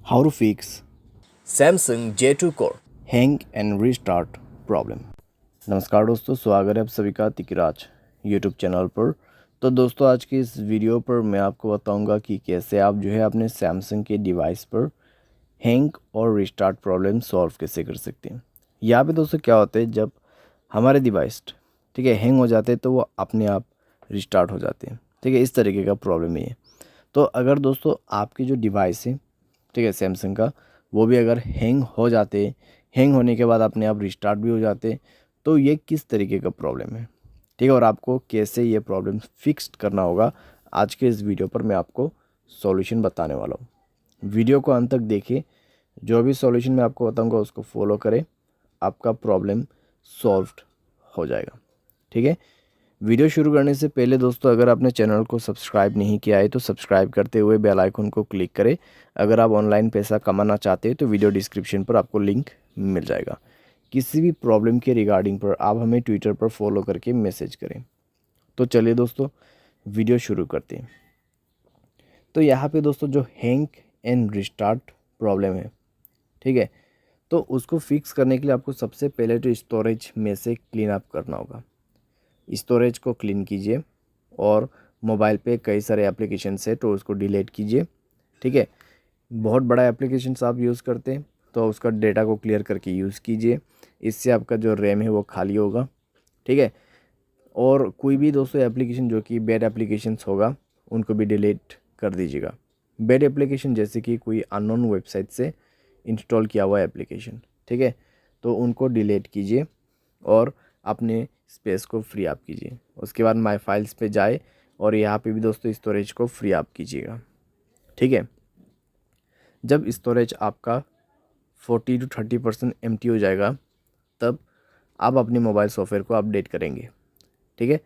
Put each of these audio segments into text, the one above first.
How to fix Samsung J2 Core। hang and restart problem। नमस्कार दोस्तों, स्वागत है आप सभी का तिकराज यूट्यूब चैनल पर। तो दोस्तों, आज की इस वीडियो पर मैं आपको बताऊंगा कि कैसे आप जो है अपने सैमसंग के डिवाइस पर हैंग और रिस्टार्ट प्रॉब्लम सॉल्व कैसे कर सकते हैं। यहाँ पे दोस्तों क्या होता है, जब हमारे डिवाइस ठीक है हैंग हो जाते हैं तो वो अपने आप रिस्टार्ट हो जाते हैं। ठीक है, इस तरीके का प्रॉब्लम है ये। तो अगर दोस्तों आपकी जो डिवाइस है ठीक है सैमसंग का, वो भी अगर हैंग हो जाते, हैंग होने के बाद अपने आप रिस्टार्ट भी हो जाते, तो ये किस तरीके का प्रॉब्लम है, ठीक है, और आपको कैसे ये प्रॉब्लम फिक्स करना होगा, आज के इस वीडियो पर मैं आपको सॉल्यूशन बताने वाला हूँ। वीडियो को अंत तक देखिए, जो भी सॉल्यूशन मैं आपको बताऊँगा उसको फॉलो करें, आपका प्रॉब्लम सॉल्व हो जाएगा। ठीक है, वीडियो शुरू करने से पहले दोस्तों, अगर आपने चैनल को सब्सक्राइब नहीं किया है तो सब्सक्राइब करते हुए बेल आइकन को क्लिक करें। अगर आप ऑनलाइन पैसा कमाना चाहते हैं तो वीडियो डिस्क्रिप्शन पर आपको लिंक मिल जाएगा। किसी भी प्रॉब्लम के रिगार्डिंग पर आप हमें ट्विटर पर फॉलो करके मैसेज करें। तो चलिए दोस्तों, वीडियो शुरू करते हैं। तो यहाँ पे दोस्तों जो हैंग एंड रिस्टार्ट प्रॉब्लम है, ठीक है, तो उसको फिक्स करने के लिए आपको सबसे पहले तो स्टोरेज में से क्लीन अप करना होगा। स्टोरेज को क्लीन कीजिए और मोबाइल पे कई सारे एप्लीकेशंस है तो उसको डिलीट कीजिए। ठीक है, बहुत बड़ा एप्लीकेशंस आप यूज़ करते हैं तो उसका डेटा को क्लियर करके यूज़ कीजिए, इससे आपका जो रैम है वो खाली होगा। ठीक है, और कोई भी दोस्तों एप्लीकेशन जो कि बैड एप्लीकेशंस होगा उनको भी डिलीट कर दीजिएगा। बैड एप्लीकेशन जैसे कि कोई अननोन वेबसाइट से इंस्टॉल किया हुआ एप्लीकेशन, ठीक है, तो उनको डिलीट कीजिए और अपने स्पेस को फ्री अप कीजिए। उसके बाद माय फाइल्स पे जाए और यहाँ पे भी दोस्तों स्टोरेज को फ्री अप कीजिएगा। ठीक है, जब स्टोरेज आपका 40 to 30% एम्प्टी हो जाएगा, तब आप अपने मोबाइल सॉफ्टवेयर को अपडेट करेंगे। ठीक है,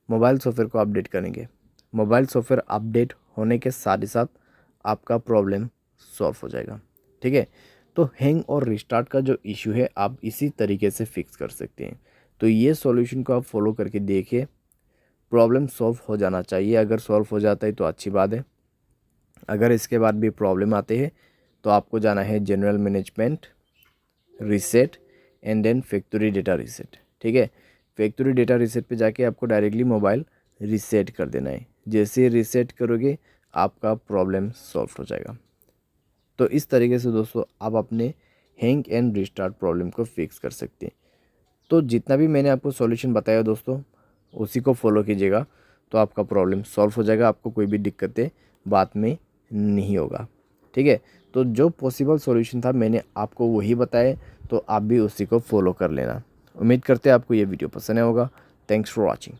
मोबाइल सॉफ्टवेयर को अपडेट करेंगे। मोबाइल सॉफ्टवेयर अपडेट होने के साथ ही साथ आपका प्रॉब्लम सॉल्व हो जाएगा। ठीक है, तो हैंग और रिस्टार्ट का जो इशू है आप इसी तरीके से फिक्स कर सकते हैं। तो ये सॉल्यूशन को आप फॉलो करके देखिए, प्रॉब्लम सॉल्व हो जाना चाहिए। अगर सॉल्व हो जाता है तो अच्छी बात है। अगर इसके बाद भी प्रॉब्लम आते हैं तो आपको जाना है general management, reset and then factory data reset. ठीक है, फैक्ट्री डेटा रीसेट पे जाके आपको डायरेक्टली मोबाइल रीसेट कर देना है। जैसे ही रीसेट करोगे आपका प्रॉब्लम सॉल्व हो जाएगा। तो इस तरीके से दोस्तों आप अपने हैंग एंड रिस्टार्ट प्रॉब्लम को फिक्स कर सकते हैं। तो जितना भी मैंने आपको सॉल्यूशन बताया दोस्तों, उसी को फॉलो कीजिएगा तो आपका प्रॉब्लम सॉल्व हो जाएगा। आपको कोई भी दिक्कतें बाद में नहीं होगा। ठीक है, तो जो पॉसिबल सॉल्यूशन था मैंने आपको वही बताया, तो आप भी उसी को फॉलो कर लेना। उम्मीद करते हैं आपको ये वीडियो पसंद आया होगा। Thanks for watching.